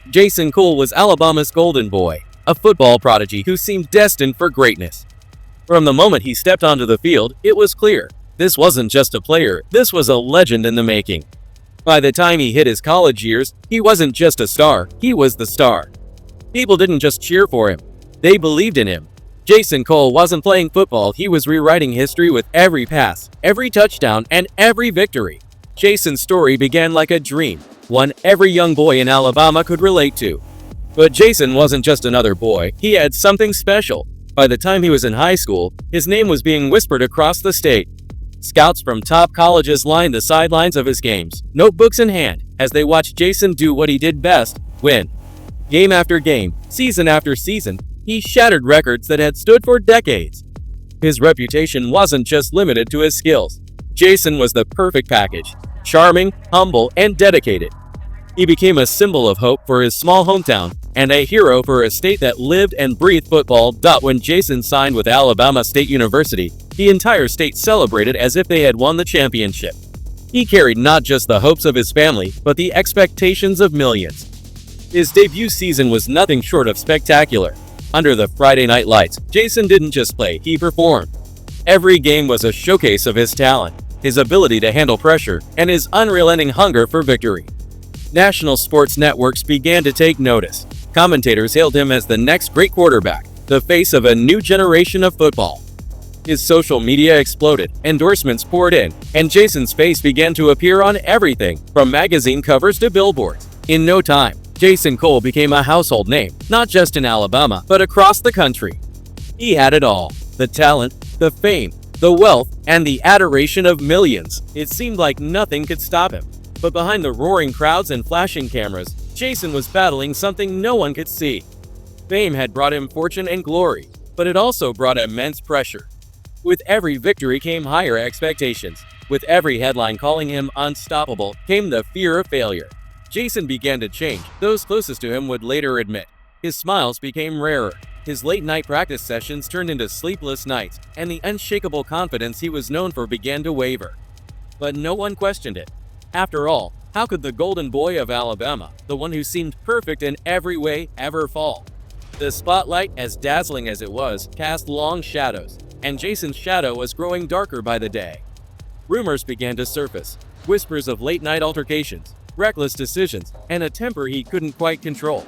Jason Cole was Alabama's golden boy, a football prodigy who seemed destined for greatness. From the moment he stepped onto the field, it was clear. This wasn't just a player, this was a legend in the making. By the time he hit his college years, he wasn't just a star, he was the star. People didn't just cheer for him, they believed in him. Jason Cole wasn't playing football, he was rewriting history with every pass, every touchdown, and every victory. Jason's story began like a dream, one every young boy in Alabama could relate to. But Jason wasn't just another boy, he had something special. By the time he was in high school, his name was being whispered across the state. Scouts from top colleges lined the sidelines of his games, notebooks in hand, as they watched Jason do what he did best, win. Game after game, season after season, he shattered records that had stood for decades. His reputation wasn't just limited to his skills. Jason was the perfect package, charming, humble, and dedicated. He became a symbol of hope for his small hometown and a hero for a state that lived and breathed football. When Jason signed with Alabama State University, the entire state celebrated as if they had won the championship. He carried not just the hopes of his family, but the expectations of millions. His debut season was nothing short of spectacular. Under the Friday night lights, Jason didn't just play, he performed. Every game was a showcase of his talent, his ability to handle pressure, and his unrelenting hunger for victory. National sports networks began to take notice. Commentators hailed him as the next great quarterback, the face of a new generation of football. His social media exploded, endorsements poured in, and Jason's face began to appear on everything, from magazine covers to billboards. In no time, Jason Cole became a household name, not just in Alabama, but across the country. He had it all: the talent, the fame, the wealth, and the adoration of millions. It seemed like nothing could stop him. But behind the roaring crowds and flashing cameras, Jason was battling something no one could see. Fame had brought him fortune and glory, but it also brought immense pressure. With every victory came higher expectations. With every headline calling him unstoppable came the fear of failure. Jason began to change, those closest to him would later admit. His smiles became rarer. His late-night practice sessions turned into sleepless nights, and the unshakable confidence he was known for began to waver. But no one questioned it. After all, how could the golden boy of Alabama, the one who seemed perfect in every way, ever fall? The spotlight, as dazzling as it was, cast long shadows, and Jason's shadow was growing darker by the day. Rumors began to surface, whispers of late-night altercations, reckless decisions, and a temper he couldn't quite control.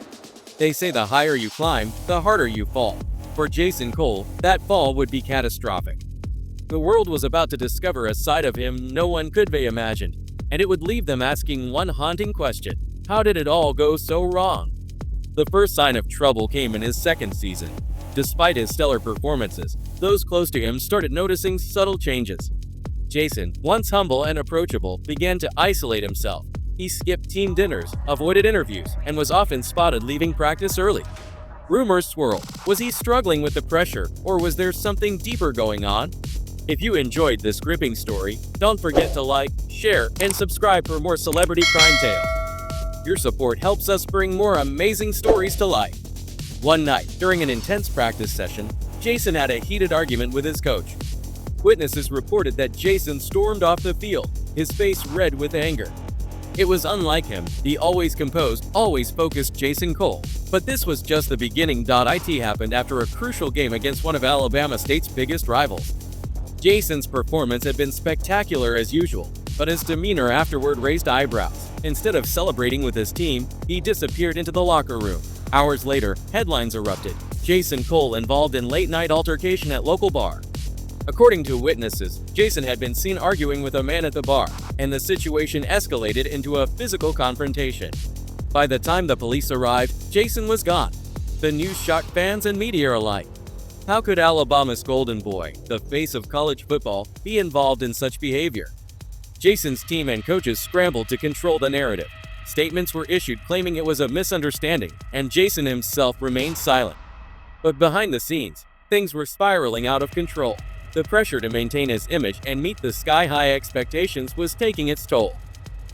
They say the higher you climb, the harder you fall. For Jason Cole, that fall would be catastrophic. The world was about to discover a side of him no one could have imagined, and it would leave them asking one haunting question: how did it all go so wrong? The first sign of trouble came in his second season. Despite his stellar performances, those close to him started noticing subtle changes. Jason, once humble and approachable, began to isolate himself. He skipped team dinners, avoided interviews, and was often spotted leaving practice early. Rumors swirled. Was he struggling with the pressure, or was there something deeper going on? If you enjoyed this gripping story, don't forget to like, share, and subscribe for more celebrity crime tales. Your support helps us bring more amazing stories to life. One night, during an intense practice session, Jason had a heated argument with his coach. Witnesses reported that Jason stormed off the field, his face red with anger. It was unlike him, the always composed, always focused Jason Cole. But this was just the beginning. It happened after a crucial game against one of Alabama State's biggest rivals. Jason's performance had been spectacular as usual, but his demeanor afterward raised eyebrows. Instead of celebrating with his team, he disappeared into the locker room. Hours later, headlines erupted. Jason Cole involved in late-night altercation at local bar. According to witnesses, Jason had been seen arguing with a man at the bar, and the situation escalated into a physical confrontation. By the time the police arrived, Jason was gone. The news shocked fans and media alike. How could Alabama's golden boy, the face of college football, be involved in such behavior? Jason's team and coaches scrambled to control the narrative. Statements were issued claiming it was a misunderstanding, and Jason himself remained silent. But behind the scenes, things were spiraling out of control. The pressure to maintain his image and meet the sky-high expectations was taking its toll.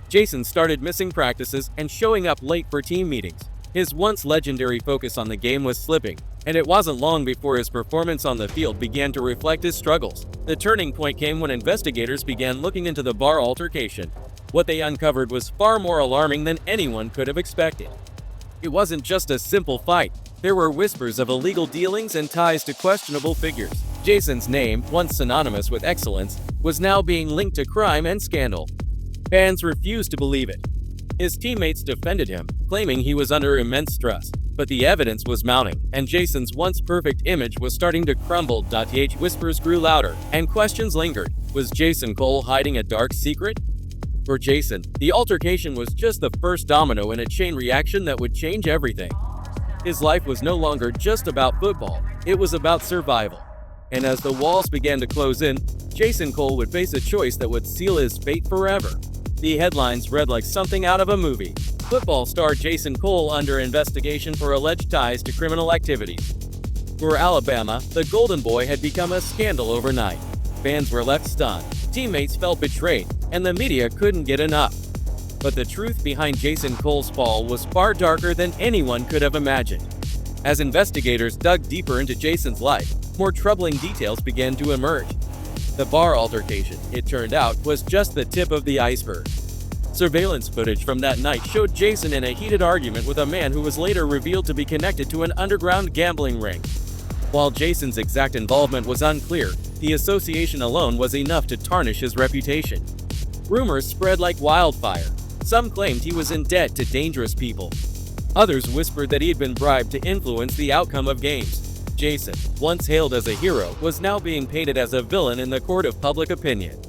Jason started missing practices and showing up late for team meetings. His once legendary focus on the game was slipping, and it wasn't long before his performance on the field began to reflect his struggles. The turning point came when investigators began looking into the bar altercation. What they uncovered was far more alarming than anyone could have expected. It wasn't just a simple fight. There were whispers of illegal dealings and ties to questionable figures. Jason's name, once synonymous with excellence, was now being linked to crime and scandal. Fans refused to believe it. His teammates defended him, claiming he was under immense stress. But the evidence was mounting, and Jason's once perfect image was starting to crumble. Whispers grew louder, and questions lingered. Was Jason Cole hiding a dark secret? For Jason, the altercation was just the first domino in a chain reaction that would change everything. His life was no longer just about football, it was about survival. And as the walls began to close in, Jason Cole would face a choice that would seal his fate forever. The headlines read like something out of a movie. Football star Jason Cole under investigation for alleged ties to criminal activities. For Alabama, the Golden Boy had become a scandal overnight. Fans were left stunned, teammates felt betrayed, and the media couldn't get enough. But the truth behind Jason Cole's fall was far darker than anyone could have imagined. As investigators dug deeper into Jason's life, more troubling details began to emerge. The bar altercation, it turned out, was just the tip of the iceberg. Surveillance footage from that night showed Jason in a heated argument with a man who was later revealed to be connected to an underground gambling ring. While Jason's exact involvement was unclear, the association alone was enough to tarnish his reputation. Rumors spread like wildfire. Some claimed he was in debt to dangerous people. Others whispered that he had been bribed to influence the outcome of games. Jason, once hailed as a hero, was now being painted as a villain in the court of public opinion.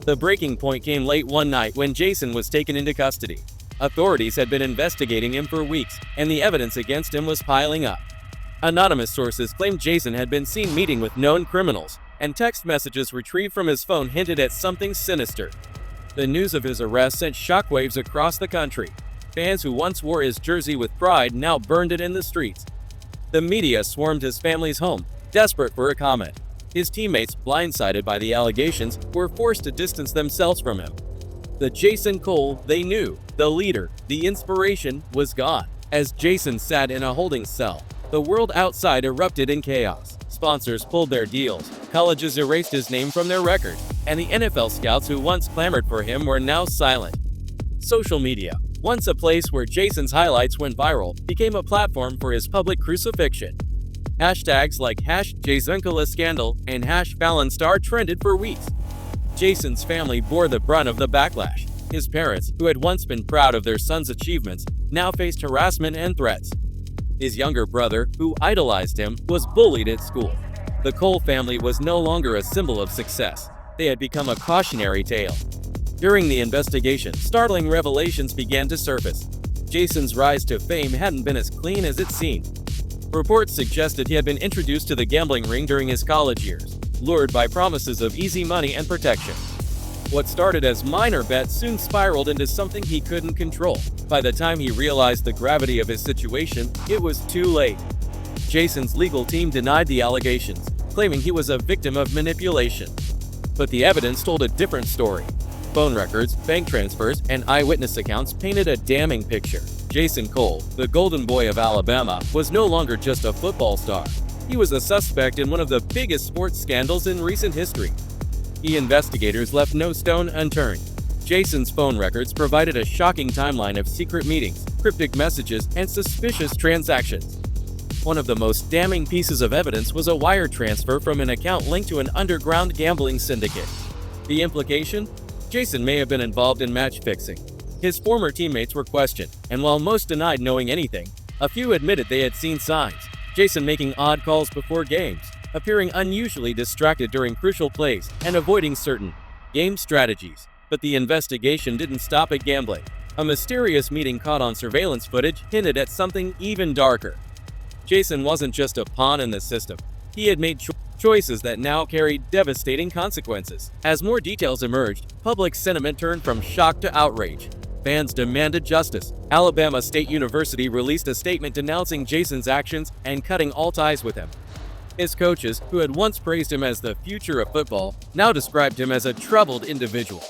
The breaking point came late one night when Jason was taken into custody. Authorities had been investigating him for weeks, and the evidence against him was piling up. Anonymous sources claimed Jason had been seen meeting with known criminals, and text messages retrieved from his phone hinted at something sinister. The news of his arrest sent shockwaves across the country. Fans who once wore his jersey with pride now burned it in the streets. The media swarmed his family's home, desperate for a comment. His teammates, blindsided by the allegations, were forced to distance themselves from him. The Jason Cole they knew, the leader, the inspiration, was gone. As Jason sat in a holding cell, the world outside erupted in chaos. Sponsors pulled their deals, colleges erased his name from their records, and the NFL scouts who once clamored for him were now silent. Social media, once a place where Jason's highlights went viral, became a platform for his public crucifixion. Hashtags like #JasonColeScandal and #FallonStar trended for weeks. Jason's family bore the brunt of the backlash. His parents, who had once been proud of their son's achievements, now faced harassment and threats. His younger brother, who idolized him, was bullied at school. The Cole family was no longer a symbol of success. They had become a cautionary tale. During the investigation, startling revelations began to surface. Jason's rise to fame hadn't been as clean as it seemed. Reports suggested he had been introduced to the gambling ring during his college years, lured by promises of easy money and protection. What started as minor bets soon spiraled into something he couldn't control. By the time he realized the gravity of his situation, it was too late. Jason's legal team denied the allegations, claiming he was a victim of manipulation. But the evidence told a different story. Phone records, bank transfers, and eyewitness accounts painted a damning picture. Jason Cole, the Golden Boy of Alabama, was no longer just a football star. He was a suspect in one of the biggest sports scandals in recent history. The investigators left no stone unturned. Jason's phone records provided a shocking timeline of secret meetings, cryptic messages, and suspicious transactions. One of the most damning pieces of evidence was a wire transfer from an account linked to an underground gambling syndicate. The implication? Jason may have been involved in match fixing. His former teammates were questioned, and while most denied knowing anything, a few admitted they had seen signs. Jason making odd calls before games, appearing unusually distracted during crucial plays, and avoiding certain game strategies. But the investigation didn't stop at gambling. A mysterious meeting caught on surveillance footage hinted at something even darker. Jason wasn't just a pawn in the system. He had made choices that now carried devastating consequences. As more details emerged, public sentiment turned from shock to outrage. Fans demanded justice. Alabama State University released a statement denouncing Jason's actions and cutting all ties with him. His coaches, who had once praised him as the future of football, now described him as a troubled individual.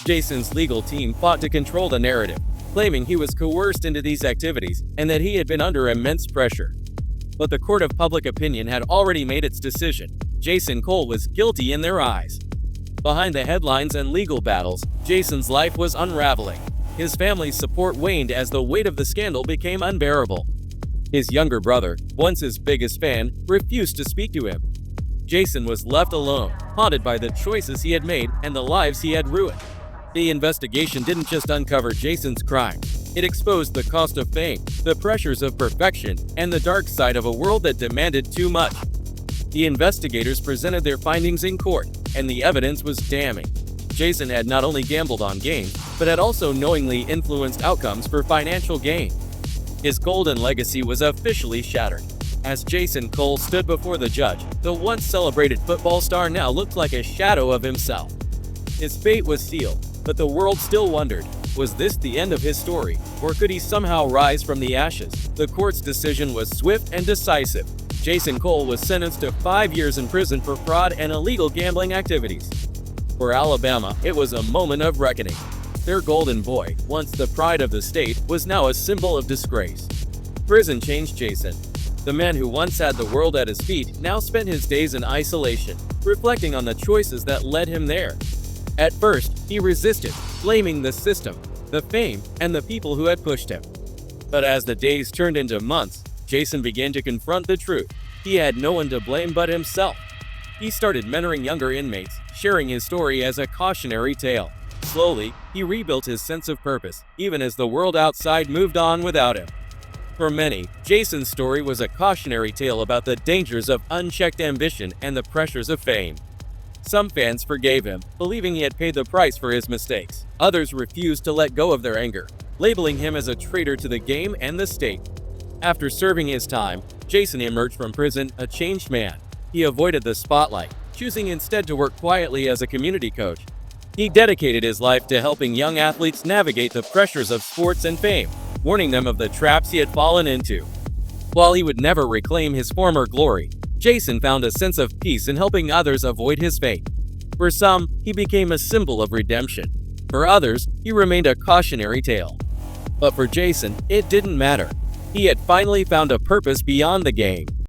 Jason's legal team fought to control the narrative, claiming he was coerced into these activities and that he had been under immense pressure. But the court of public opinion had already made its decision. Jason Cole was guilty in their eyes. Behind the headlines and legal battles, Jason's life was unraveling. His family's support waned as the weight of the scandal became unbearable. His younger brother, once his biggest fan, refused to speak to him. Jason was left alone, haunted by the choices he had made and the lives he had ruined. The investigation didn't just uncover Jason's crime. It exposed the cost of fame, the pressures of perfection, and the dark side of a world that demanded too much. The investigators presented their findings in court, and the evidence was damning. Jason had not only gambled on games, but had also knowingly influenced outcomes for financial gain. His golden legacy was officially shattered. As Jason Cole stood before the judge, the once celebrated football star now looked like a shadow of himself. His fate was sealed, but the world still wondered, was this the end of his story, or could he somehow rise from the ashes? The court's decision was swift and decisive. Jason Cole was sentenced to 5 years in prison for fraud and illegal gambling activities. For Alabama, it was a moment of reckoning. Their golden boy, once the pride of the state, was now a symbol of disgrace. Prison changed Jason. The man who once had the world at his feet now spent his days in isolation, reflecting on the choices that led him there. At first, he resisted, blaming the system, the fame, and the people who had pushed him. But as the days turned into months, Jason began to confront the truth. He had no one to blame but himself. He started mentoring younger inmates, sharing his story as a cautionary tale. Slowly, he rebuilt his sense of purpose, even as the world outside moved on without him. For many, Jason's story was a cautionary tale about the dangers of unchecked ambition and the pressures of fame. Some fans forgave him, believing he had paid the price for his mistakes. Others refused to let go of their anger, labeling him as a traitor to the game and the state. After serving his time, Jason emerged from prison a changed man. He avoided the spotlight, choosing instead to work quietly as a community coach. He dedicated his life to helping young athletes navigate the pressures of sports and fame, warning them of the traps he had fallen into. While he would never reclaim his former glory, Jason found a sense of peace in helping others avoid his fate. For some, he became a symbol of redemption. For others, he remained a cautionary tale. But for Jason, it didn't matter. He had finally found a purpose beyond the game.